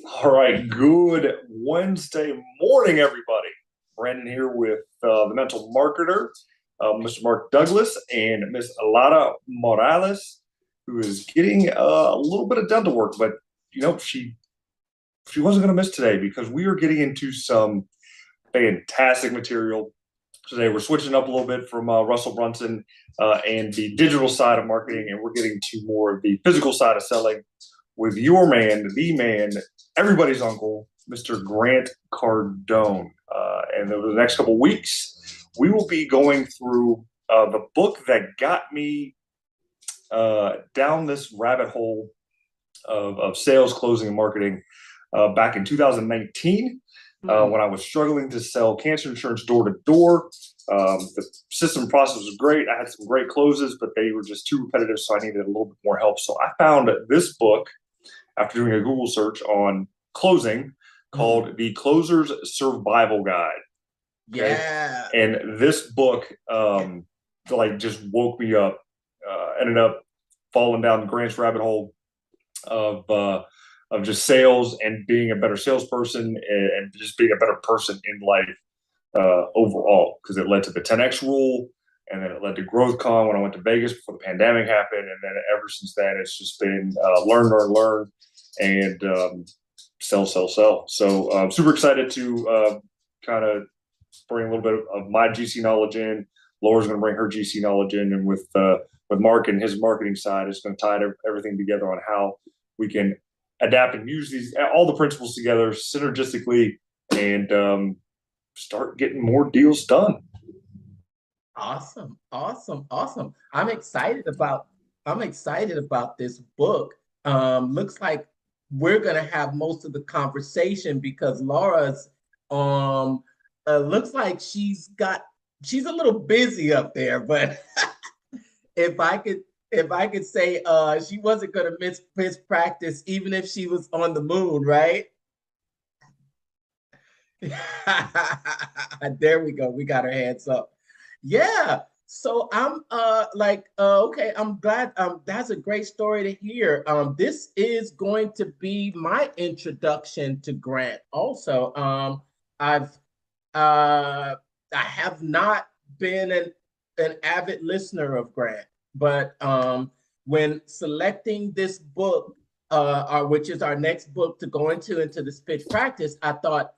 All right, good Wednesday morning, everybody. Brandon here with the mental marketer, Mr. Mark Douglas, and Miss Alana Morales, who is getting a little bit of dental work, but she wasn't going to miss today because we are getting into some fantastic material today. We're switching up a little bit from Russell Brunson and the digital side of marketing, and we're getting to more of the physical side of selling with your man, the man, everybody's uncle, Mr. Grant Cardone. And over the next couple of weeks, we will be going through the book that got me down this rabbit hole of sales, closing, and marketing back in 2019 when I was struggling to sell cancer insurance door to door. The system process was great. I had some great closes, but they were just too repetitive, so I needed a little bit more help. So I found this book after doing a Google search on closing called The Closer's Survival Guide. Okay? Yeah. And this book just woke me up. Ended up falling down Grant's rabbit hole of just sales and being a better salesperson and just being a better person in life overall, because it led to the 10X rule, and then it led to GrowthCon when I went to Vegas before the pandemic happened. And then ever since then, it's just been learn, and sell. So I'm super excited to kind of bring a little bit of my GC knowledge in. Laura's going to bring her GC knowledge in, and with Mark and his marketing side, it's going to tie everything together on how we can adapt and use all the principles together synergistically and start getting more deals done. Awesome. I'm excited about this book. Looks like we're gonna have most of the conversation because Laura's looks like she's a little busy up there, but if I could say she wasn't gonna miss practice even if she was on the moon, right? There we go. We got our hands up. Yeah. So I'm okay, I'm glad that's a great story to hear. This is going to be my introduction to Grant. Also, I have not been an avid listener of Grant, but when selecting this book, which is our next book to go into this pitch practice, I thought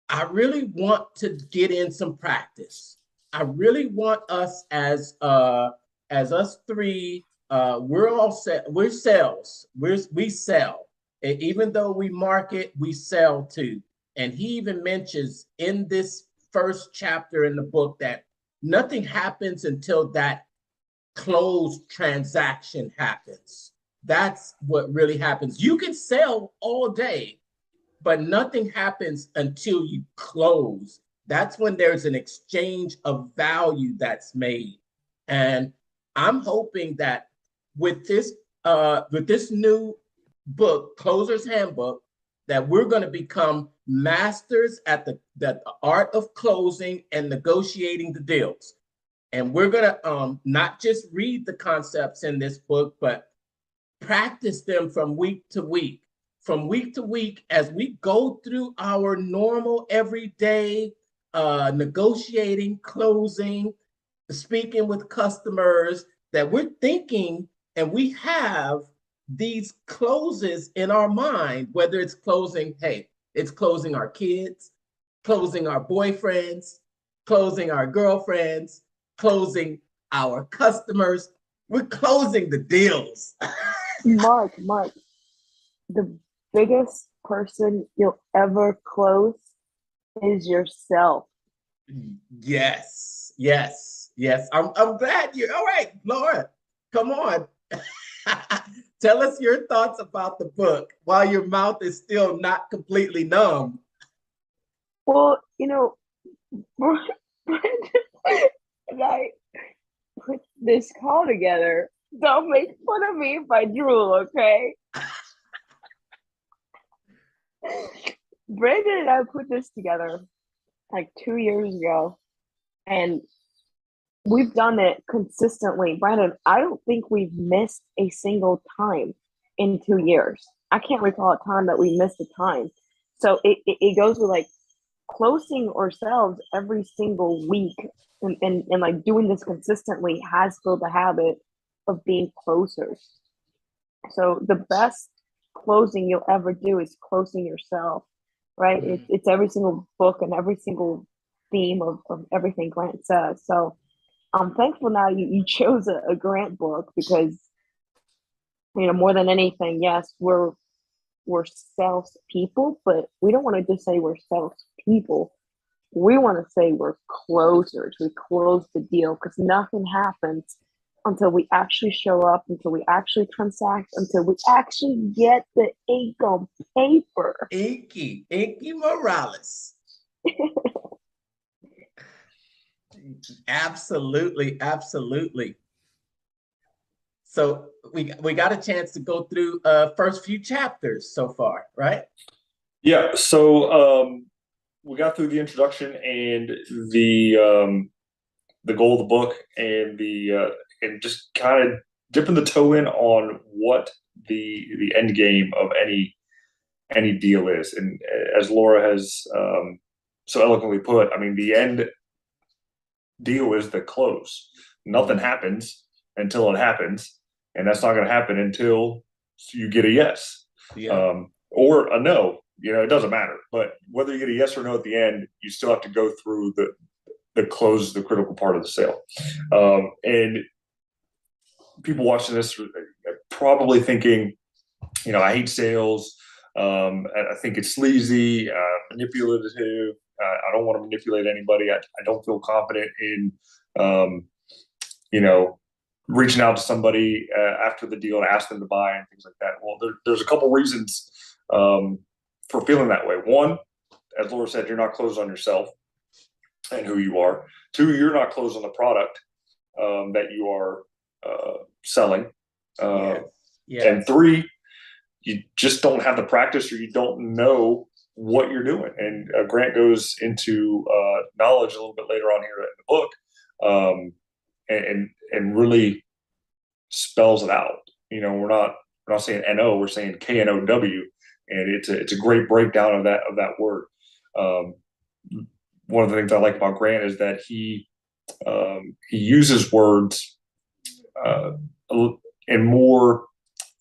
I really want to get in some practice. I really want us as us three, we're sales. We sell. And even though we market, we sell too. And he even mentions in this first chapter in the book that nothing happens until that closed transaction happens. That's what really happens. You can sell all day, but nothing happens until you close. That's when there's an exchange of value that's made. And I'm hoping that with this new book, Closer's Handbook, that we're going to become masters at the art of closing and negotiating the deals. And we're going to not just read the concepts in this book, but practice them from week to week. From week to week, as we go through our normal everyday negotiating, closing, speaking with customers, that we're thinking and we have these closes in our mind, whether it's closing, it's closing our kids, closing our boyfriends, closing our girlfriends, closing our customers. We're closing the deals. Mark, the biggest person you'll ever close is yourself. Yes. I'm glad you're all right, Laura. Come on. Tell us your thoughts about the book while your mouth is still not completely numb. Well, Brandon and I put this call together. Don't make fun of me if I drool, okay? Brandon and I put this together like 2 years ago, and we've done it consistently. Brandon, I don't think we've missed a single time in 2 years. I can't recall a time that we missed a time. So it goes with like closing ourselves every single week and like doing this consistently has built a habit of being closers. So the best closing you'll ever do is closing yourself, right? It's every single book and every single theme of everything Grant says. So I'm thankful now you chose a Grant book because, you know, more than anything, yes, we're sales people, but we don't want to just say we're sales people. We want to say we're closers. We close the deal because nothing happens until we actually show up, until we actually transact, until we actually get the ink on paper. Inky Morales. Absolutely, absolutely. So we got a chance to go through first few chapters so far, right? Yeah. So we got through the introduction and the goal of the book and the and just kind of dipping the toe in on what the end game of any deal is. And as Laura has so eloquently put, I mean, the end deal is the close. Nothing happens until it happens, and that's not going to happen until you get a yes, or a no. You know, it doesn't matter. But whether you get a yes or no at the end, you still have to go through the close, the critical part of the sale. And people watching this are probably thinking, you know, I hate sales. I think it's sleazy, manipulative. I don't want to manipulate anybody. I don't feel confident in, you know, reaching out to somebody after the deal and ask them to buy and things like that. Well, there's a couple reasons for feeling that way. One, as Laura said, you're not closed on yourself and who you are. Two, you're not closed on the product that you are selling. And three, you just don't have the practice or you don't know what you're doing. And Grant goes into knowledge a little bit later on here in the book, and really spells it out. You know, we're not saying NO, we're saying KNOW, and it's a great breakdown of that word. One of the things I like about Grant is that he uses words in more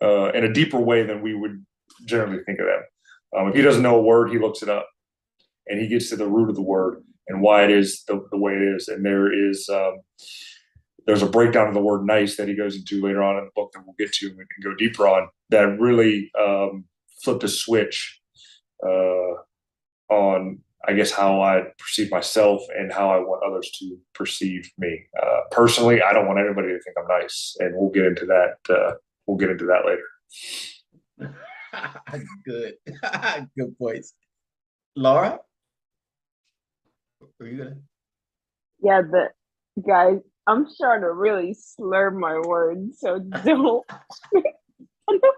in a deeper way than we would generally think of them. If he doesn't know a word, he looks it up, and he gets to the root of the word and why it is the way it is. And there's a breakdown of the word nice that he goes into later on in the book that we'll get to and go deeper on, that really flipped a switch on, I guess, how I perceive myself and how I want others to perceive me. Personally, I don't want anybody to think I'm nice, and we'll get into that. We'll get into that later. Good. Good points. Laura? Are you gonna? Yeah, but guys, I'm starting to really slur my words, so don't. I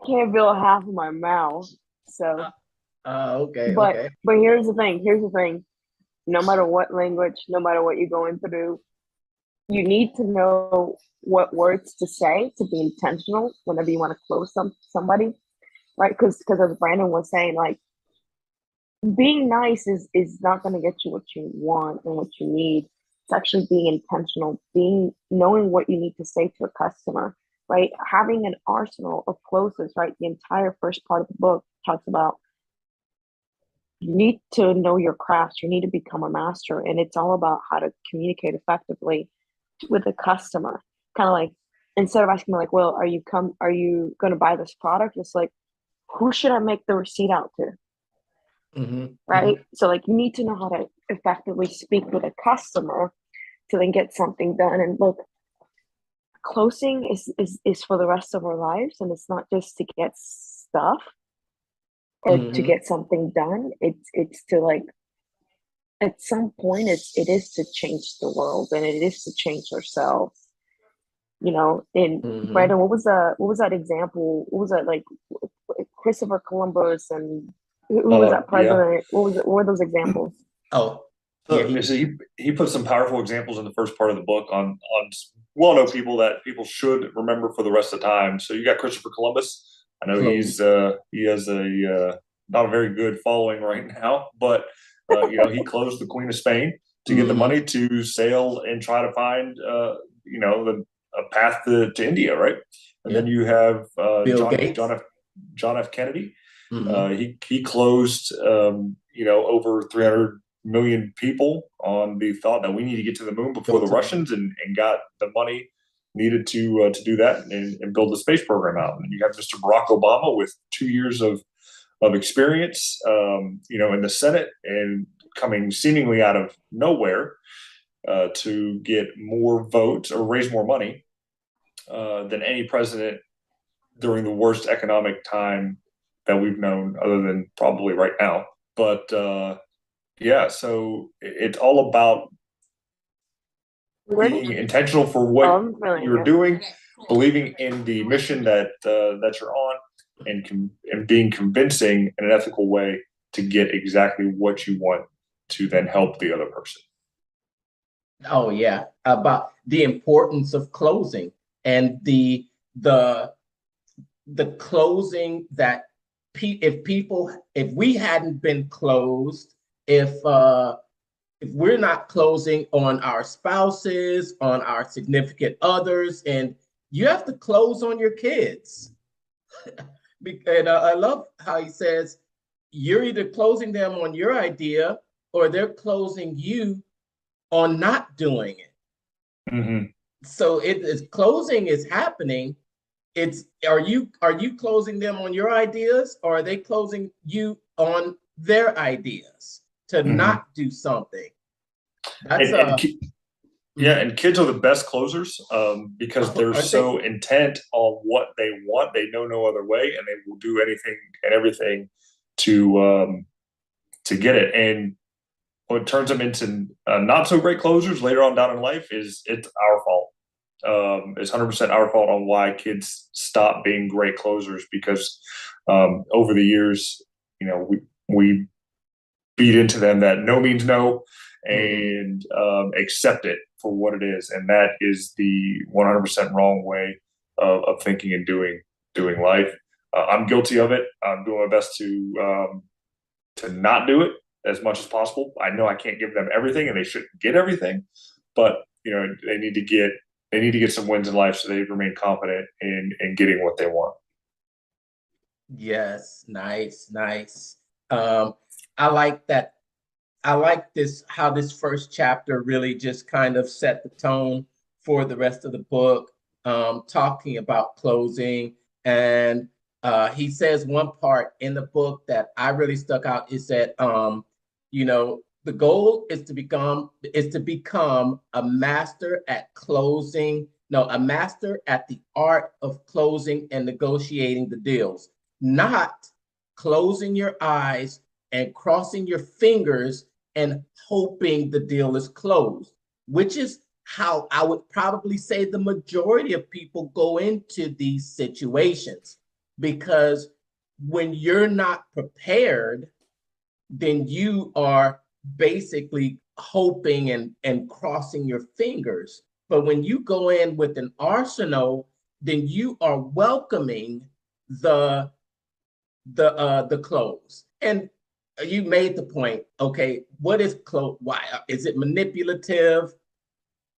can't feel half of my mouth. So. Okay. But here's the thing. No matter what language, no matter what you're going through, you need to know what words to say to be intentional whenever you want to close somebody, right? Because as Brandon was saying, like, being nice is not going to get you what you want and what you need. It's actually being intentional, knowing what you need to say to a customer, right? Having an arsenal of closes, right? The entire first part of the book talks about you need to know your craft. You need to become a master, and it's all about how to communicate effectively with a customer. Kind of like, instead of asking like, well, are you going to buy this product? It's like, who should I make the receipt out to? Right? So like, you need to know how to effectively speak with a customer to then get something done. And look, closing is for the rest of our lives, and it's not just to get stuff or to get something done. It's to, like, at some point it is to change the world, and it is to change ourselves. You know, and Brandon, what was that example? What was that, like, Christopher Columbus and who was that president? Yeah. What were those examples? So he put some powerful examples in the first part of the book on well-known people that people should remember for the rest of the time. So you got Christopher Columbus. I know he has a not a very good following right now, but he closed the Queen of Spain to get the money to sail and try to find a path to India, right? And then you have Bill Gates. John F. Kennedy. He closed over 300 million people on the thought that we need to get to the moon before the Russians, and got the money needed to do that and build the space program out. And you have Mr. Barack Obama with 2 years of experience, in the Senate, and coming seemingly out of nowhere to get more votes or raise more money than any president during the worst economic time that we've known, other than probably right now. But so it's all about being intentional for what you're doing, believing in the mission that you're on, and being convincing in an ethical way to get exactly what you want to then help the other person. Oh yeah, about the importance of closing and the closing that if we hadn't been closed, if we're not closing on our spouses, on our significant others, and you have to close on your kids. And I love how he says you're either closing them on your idea or they're closing you on not doing it. So closing is happening. Are you closing them on your ideas, or are they closing you on their ideas to not do something? That's and kids are the best closers because they're so intent on what they want. They know no other way, and they will do anything and everything to get it. And what turns them into not so great closers later on down in life it's our fault. It's 100% our fault on why kids stop being great closers, because over the years, we beat into them that no means no, and accept it for what it is. And that is the 100% wrong way of thinking and doing life. I'm guilty of it. I'm doing my best to not do it as much as possible. I know I can't give them everything, and they shouldn't get everything, but they need to get some wins in life so they remain confident in getting what they want. Yes, nice. I like that. I like how this first chapter really just kind of set the tone for the rest of the book, talking about closing. And he says one part in the book that I really stuck out is that, the goal is to become a master at a master at the art of closing and negotiating the deals, not closing your eyes and crossing your fingers and hoping the deal is closed, which is how I would probably say the majority of people go into these situations. Because when you're not prepared, then you are basically hoping and crossing your fingers. But when you go in with an arsenal, then you are welcoming the close. And you made the point. Okay, what is close? Why is it manipulative?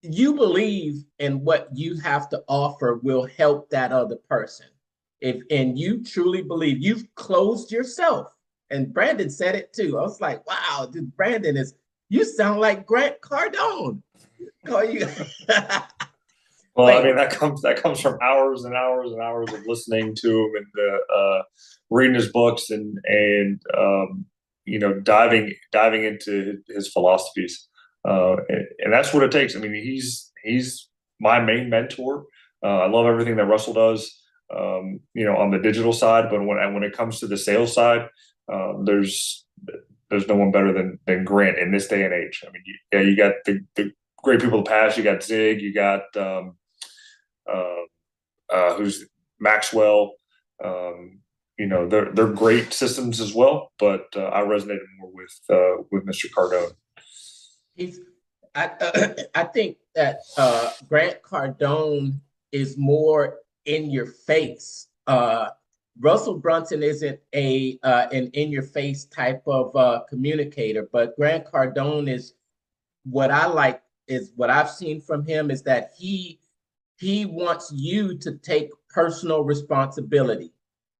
You believe in what you have to offer will help that other person. And you truly believe, you've closed yourself. And Brandon said it too. I was like, wow, dude, you sound like Grant Cardone. Call you. Well, I mean, that comes from hours and hours and hours of listening to him and reading his books and diving into his philosophies, and that's what it takes. I mean, he's my main mentor. I love everything that Russell does, on the digital side, but when it comes to the sales side, there's no one better than Grant in this day and age. I mean, you got the great people of the past. You got Zig. You got who's Maxwell. They're great systems as well, but I resonated more with Mr. Cardone. I think that Grant Cardone is more in your face. Russell Brunson isn't an in your face type of communicator, but Grant Cardone is what I like is what I've seen from him is that he wants you to take personal responsibility.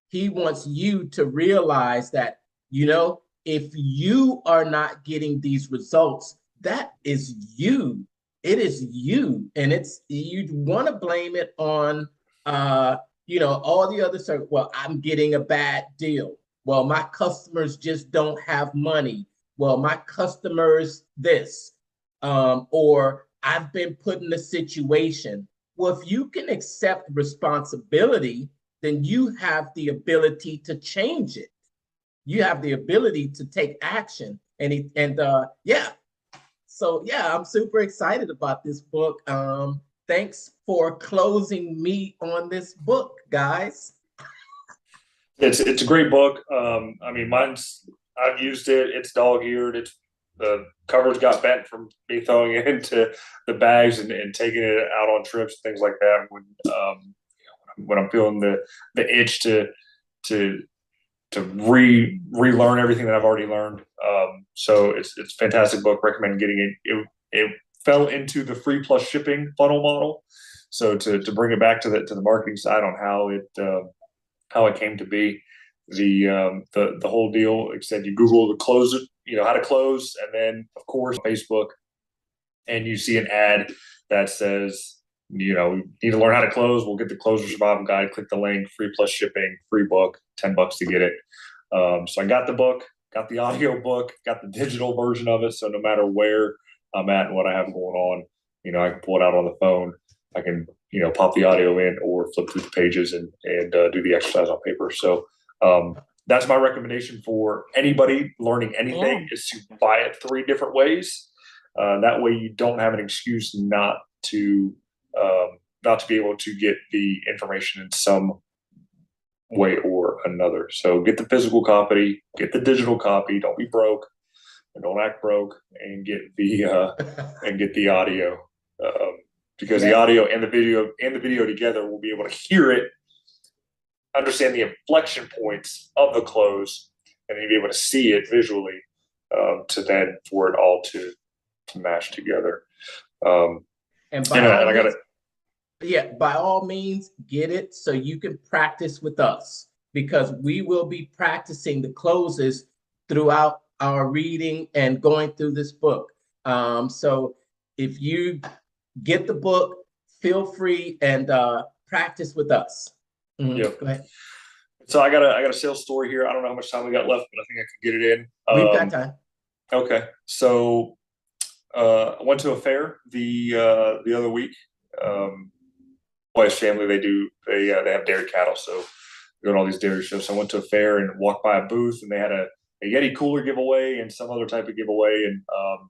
He wants you to realize that, if you are not getting these results, that is you. It is you. And you want to blame it on all the other stuff. Well, I'm getting a bad deal. Well, my customers just don't have money. Well, my customers this. Or I've been put in a situation. Well, if you can accept responsibility, then you have the ability to change it. You have the ability to take action. So I'm super excited about this book. Thanks for closing me on this book, guys. It's a great book. I mean, I've used it. It's dog-eared. The covers got bent from me throwing it into the bags and taking it out on trips, things like that. When I'm feeling the itch to relearn everything that I've already learned. So it's a fantastic book. Recommend getting it. It fell into the free plus shipping funnel model. So to bring it back to the marketing side on how it came to be, the whole deal. Like I said, you Google the close it, how to close, and then of course Facebook, and you see an ad that says, need to learn how to close. We'll get the closer survival guide. Click the link, free plus shipping, free book, $10 to get it. So I got the book, got the audio book, got the digital version of it. So no matter where I'm at and what I have going on, I can pull it out on the phone. I can, pop the audio in or flip through the pages and do the exercise on paper. So that's my recommendation for anybody learning anything is to buy it 3 different ways. That way you don't have an excuse not to be able to get the information in some way or another. So get the physical copy, get the digital copy. Don't be broke, and don't act broke, and get the audio, because the audio and the video together will be able to hear it, understand the inflection points of the close, and then be able to see it visually, to then for it all to mash together. By all means, get it so you can practice with us, because we will be practicing the closes throughout our reading and going through this book. So if you get the book, feel free and practice with us. Yep. Go ahead. So I got a sales story here. I don't know how much time we got left, but I think I can get it in. We've got time. Okay. So I went to a fair the other week. Wife's family, they have dairy cattle, so they're doing all these dairy shows. So I went to a fair and walked by a booth, and they had a Yeti cooler giveaway and some other type of giveaway, and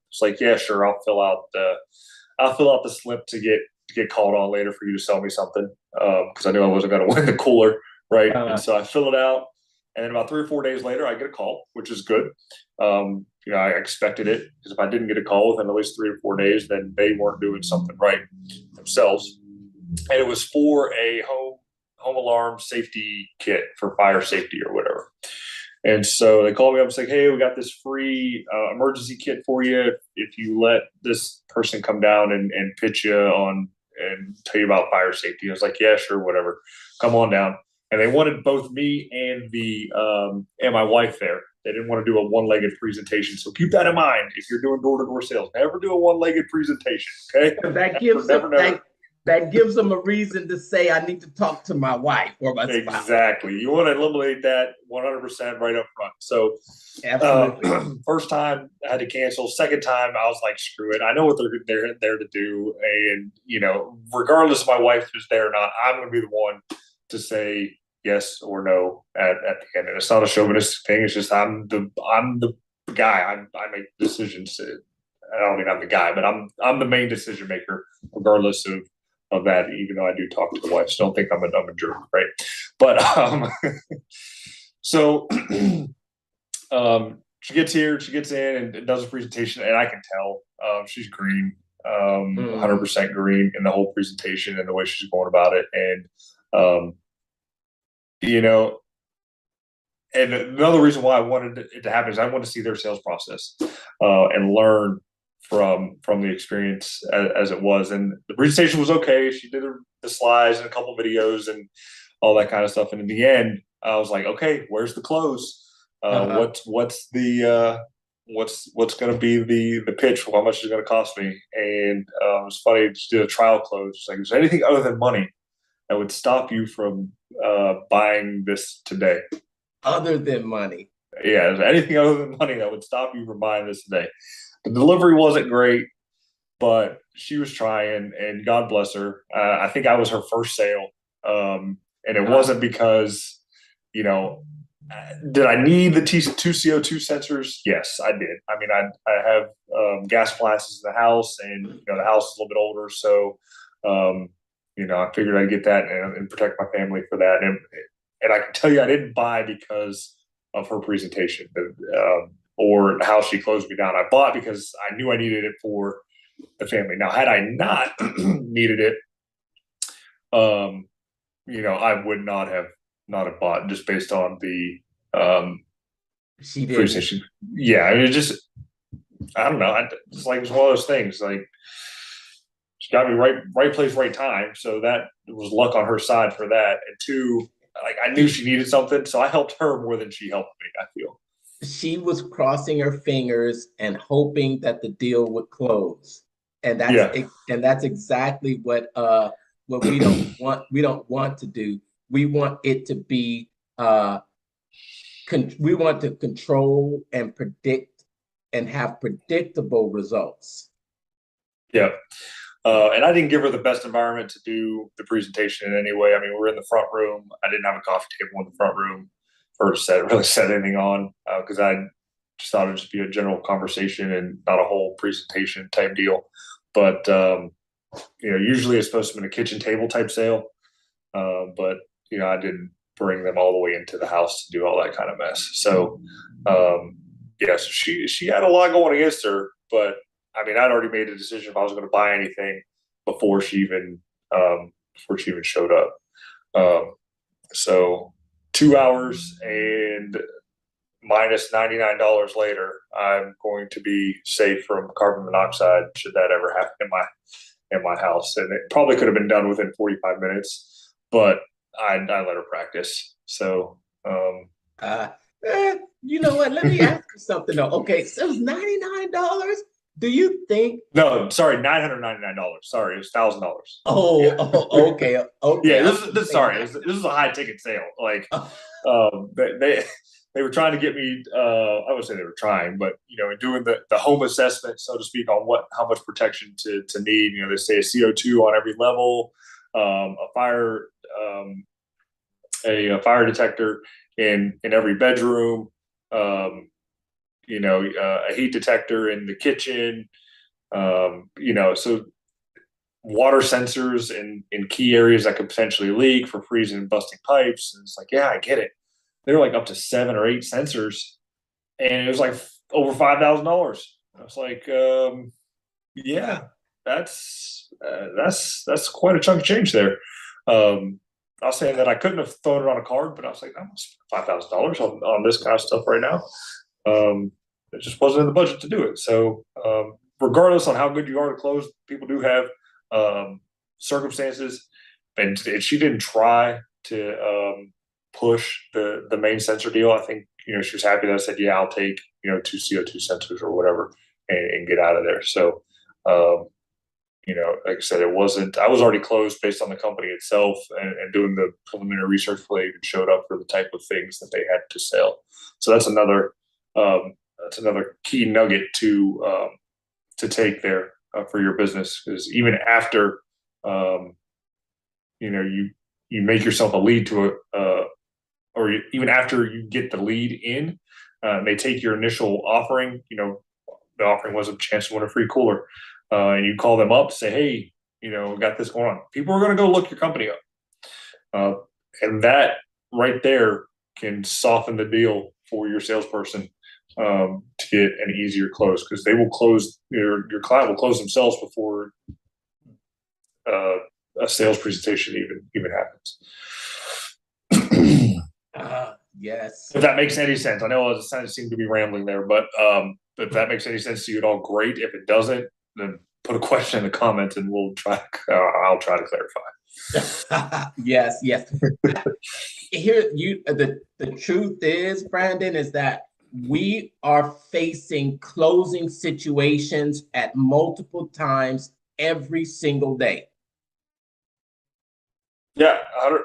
it's like, yeah, sure, I'll fill out the slip to get called on later for you to sell me something, because I knew I wasn't going to win the cooler, right? And so I fill it out, and then about 3 or 4 days later, I get a call, which is good. I expected it, because if I didn't get a call within at least 3 or 4 days, then they weren't doing something right themselves. And it was for a home alarm safety kit for fire safety or whatever. And so they called me up and said, hey, we got this free emergency kit for you if you let this person come down and pitch you on and tell you about fire safety. I was like, yeah, sure, whatever. Come on down. And they wanted both me and my wife there. They didn't want to do a one-legged presentation. So keep that in mind if you're doing door-to-door sales. Never do a one-legged presentation, okay? That gives them a reason to say, I need to talk to my wife or my spouse. Exactly. You want to eliminate that 100% right up front. So absolutely. First time I had to cancel. Second time I was like, screw it. I know what they're there to do. And, regardless if my wife is there or not, I'm going to be the one to say yes or no at the end. And it's not a chauvinistic thing. It's just I'm the guy. I make decisions. I don't mean I'm the guy, but I'm the main decision maker, regardless of that, even though I do talk to the wife. So don't think I'm a jerk, right? But so she gets here, she gets in and does a presentation, and I can tell she's green, 100% green in the whole presentation and the way she's going about it. And, you know, and another reason why I wanted it to happen is I want to see their sales process and learn from the experience as it was. And the presentation was okay. She did the slides and a couple videos and all that kind of stuff. And in the end, I was like, okay, where's the close? What's going to be the pitch? How much is it going to cost me? And it was funny. Just did a trial close. It's like, is there anything other than money that would stop you from buying this today? Other than money? Yeah, is there anything other than money that would stop you from buying this today? The delivery wasn't great, but she was trying, and God bless her. I think I was her first sale, and it wasn't because, you know, did I need the two CO2 sensors? Yes, I did. I mean, I have gas appliances in the house, and you know the house is a little bit older, so you know I figured I'd get that and protect my family for that. And I can tell you, I didn't buy because of her presentation or how she closed me down. I bought because I knew I needed it for the family. Now, had I not needed it, you know, I would not have bought just based on the she did presentation. Yeah, I mean, it just, I don't know. It's like it's one of those things. Like she got me right place, right time. So that was luck on her side for that. And two, like I knew she needed something, so I helped her more than she helped me, I feel. She was crossing her fingers and hoping that the deal would close. And that's exactly what we don't want to do. We want it to be we want to control and predict and have predictable results. Yeah. And I didn't give her the best environment to do the presentation in any way. I mean, we're in the front room. I didn't have a coffee table in the front room for her to really set anything on because I just thought it would just be a general conversation and not a whole presentation type deal. But, you know, usually it's supposed to be a kitchen table type sale. But, you know, I didn't bring them all the way into the house to do all that kind of mess. So, yeah, so she had a lot going against her, but I mean, I'd already made a decision if I was going to buy anything before she even showed up. So 2 hours and minus $99 later, I'm going to be safe from carbon monoxide should that ever happen in my house. And it probably could have been done within 45 minutes, but I let her practice. So, you know what? Let me ask you something though. Okay, so it was $99. Do you think? No, sorry, $999. Sorry, it was $1,000. Oh, yeah. Okay. Yeah, this is a high ticket sale. Like, they were trying to get me. I would say they were trying, but you know, doing the home assessment, so to speak, on how much protection to need. You know, they say a CO2 on every level, a fire detector in every bedroom. You know, a heat detector in the kitchen, you know, so water sensors in key areas that could potentially leak for freezing and busting pipes. And it's like, yeah, I get it. They were like up to 7 or 8 sensors, and it was like over $5,000. I was like, yeah, that's quite a chunk of change there. I was saying that I couldn't have thrown it on a card, but I was like, I'm $5,000 on this kind of stuff right now. It just wasn't in the budget to do it. So regardless on how good you are to close, people do have circumstances, and she didn't try to push the main sensor deal. I think, you know, she was happy that I said, yeah, I'll take, you know, 2 CO2 sensors or whatever and get out of there. So, you know, like I said, I was already closed based on the company itself and doing the preliminary research before they even showed up for the type of things that they had to sell. So that's another key nugget to take there for your business, because even after you know you make yourself a lead to or even after you get the lead in, they take your initial offering. You know, the offering was a chance to win a free cooler, and you call them up, say, hey, you know, got this going on. People are going to go look your company up, and that right there can soften the deal for your salesperson to get an easier close, because they will close, your client will close themselves before a sales presentation even happens. Yes. If that makes any sense. I know I seem to be rambling there, but if that makes any sense to you at all, great. If it doesn't, then put a question in the comments and I'll try to clarify. Yes, yes. Here, the truth is, Brandon, is that we are facing closing situations at multiple times every single day. Yeah,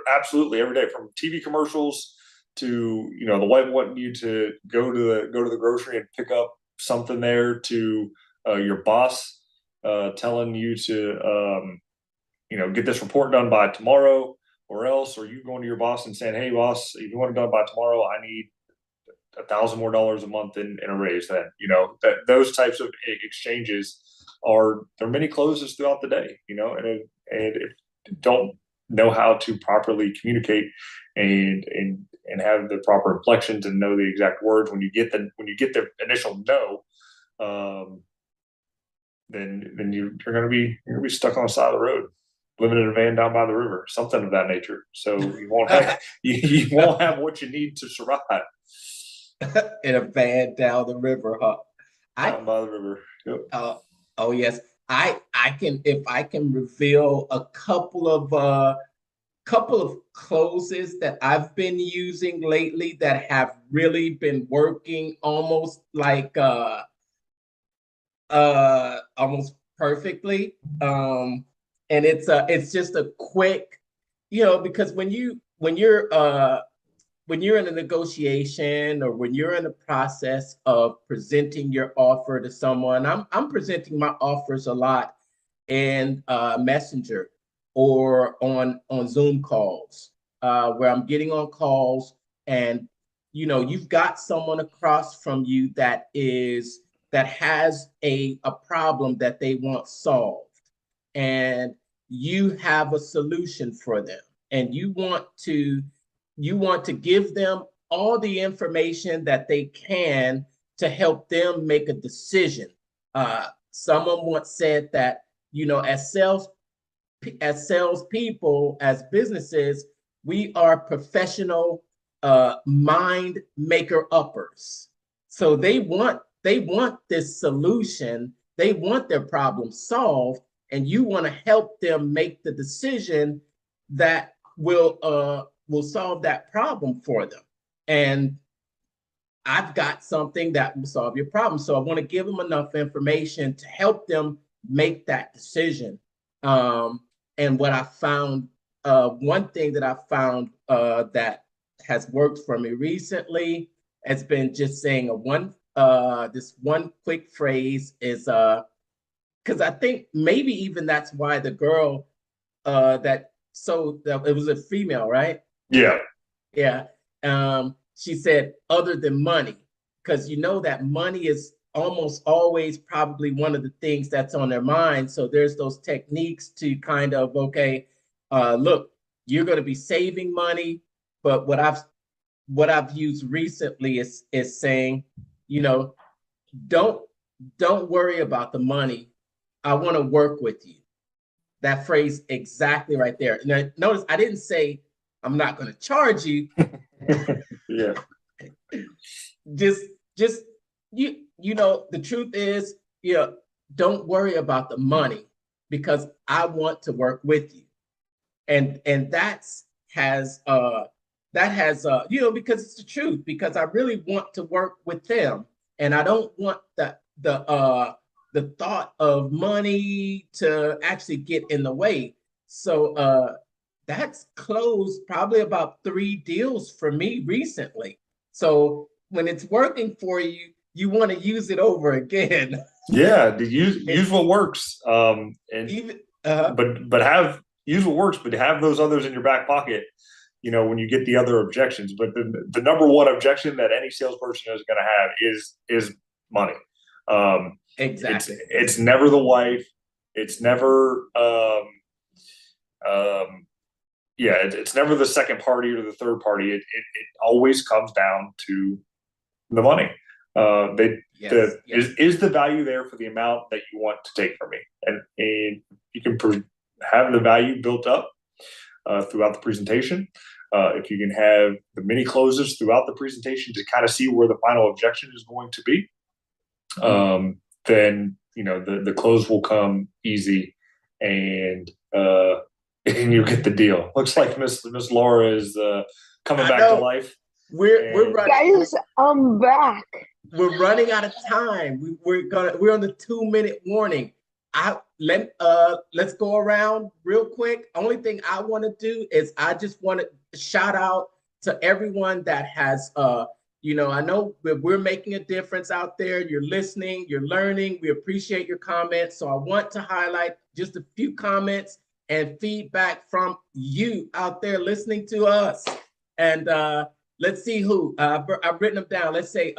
absolutely, every day, from TV commercials to, the wife wanting you to go to the grocery and pick up something there, to your boss telling you to get this report done by tomorrow, or else, or you going to your boss and saying, hey boss, if you want it done by tomorrow, I need $1,000 more a month in a raise. Then that those types of exchanges there are many closes throughout the day, and if you don't know how to properly communicate and have the proper inflections and know the exact words when you get the initial no, then you're gonna be stuck on the side of the road, living in a van down by the river, something of that nature. So you won't have you won't have what you need to survive. In a van down the river, huh? Down by the river. Yep. Oh yes. I can, if I can reveal a couple of closes that I've been using lately that have really been working almost like almost perfectly. And it's just a quick, because when you're in a negotiation, or when you're in the process of presenting your offer to someone, I'm presenting my offers a lot in Messenger or on Zoom calls, where I'm getting on calls, and you've got someone across from you that has a problem that they want solved, and you have a solution for them, and you want to give them all the information that they can to help them make a decision. Someone once said that, as salespeople, as businesses, we are professional mind maker uppers. So they want this solution. They want their problem solved, and you want to help them make the decision that will solve that problem for them. And I've got something that will solve your problem. So I want to give them enough information to help them make that decision. And what I found, one thing that I found that has worked for me recently has been just saying this one quick phrase is, because I think maybe even that's why the girl that it was a female, right? Yeah. Yeah. She said, other than money, because that money is almost always probably one of the things that's on their mind. So there's those techniques to kind of, okay, look, you're going to be saving money, but what I've used recently is saying, don't worry about the money. I want to work with you. That phrase exactly right there. Now, notice I didn't say I'm not going to charge you. Yeah. Just the truth is, don't worry about the money, because I want to work with you. And that has because it's the truth, because I really want to work with them, and I don't want the thought of money to actually get in the way. So that's closed probably about 3 deals for me recently. So when it's working for you, you want to use it over again. Yeah, use what works. And Even but use what works, but have those others in your back pocket, when you get the other objections. But the number one objection that any salesperson is going to have is money. exactly. It's never the wife. It's never it's never the second party or the third party. It always comes down to the money. Is the value there for the amount that you want to take from me? And you can have the value built up throughout the presentation. If you can have the mini closes throughout the presentation to kind of see where the final objection is going to be, then the close will come easy, and you get the deal. Looks like Miss Laura is coming back to life. We're running. Guys, I'm back. We're running out of time. We're on the 2-minute warning. Let's go around real quick. Only thing I want to do is I just want to shout out to everyone that has I know we're making a difference out there. You're listening, you're learning. We appreciate your comments. So I want to highlight just a few comments and feedback from you out there listening to us. And let's see who I've written them down. Let's say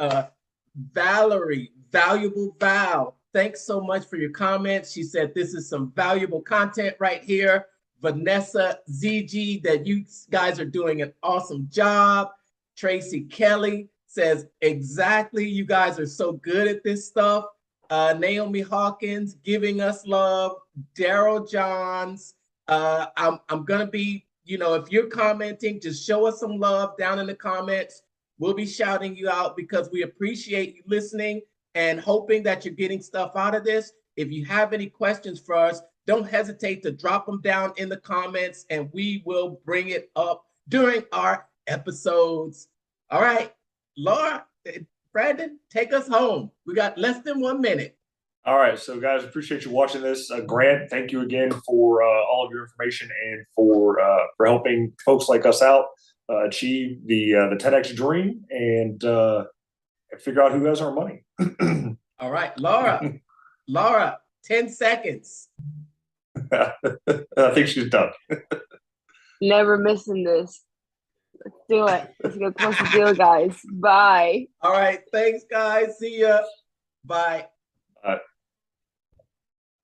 Valerie, Valuable Val. Thanks so much for your comments. She said this is some valuable content right here. Vanessa ZG, that you guys are doing an awesome job. Tracy Kelly says, exactly, you guys are so good at this stuff. Naomi Hawkins giving us love. Daryl Johns. I'm gonna be, if you're commenting, just show us some love down in the comments. We'll be shouting you out because we appreciate you listening and hoping that you're getting stuff out of this. If you have any questions for us, don't hesitate to drop them down in the comments and we will bring it up during our episodes. All right, Laura, Brandon, take us home. We got less than 1 minute. All right, so guys, appreciate you watching this. Grant, thank you again for all of your information and for helping folks like us out achieve the 10X dream and figure out who has our money. All right, Laura, 10 seconds. I think she's done. Never missing this. Let's do it. Let's go close the deal, guys. Bye. All right, thanks, guys. See ya. Bye.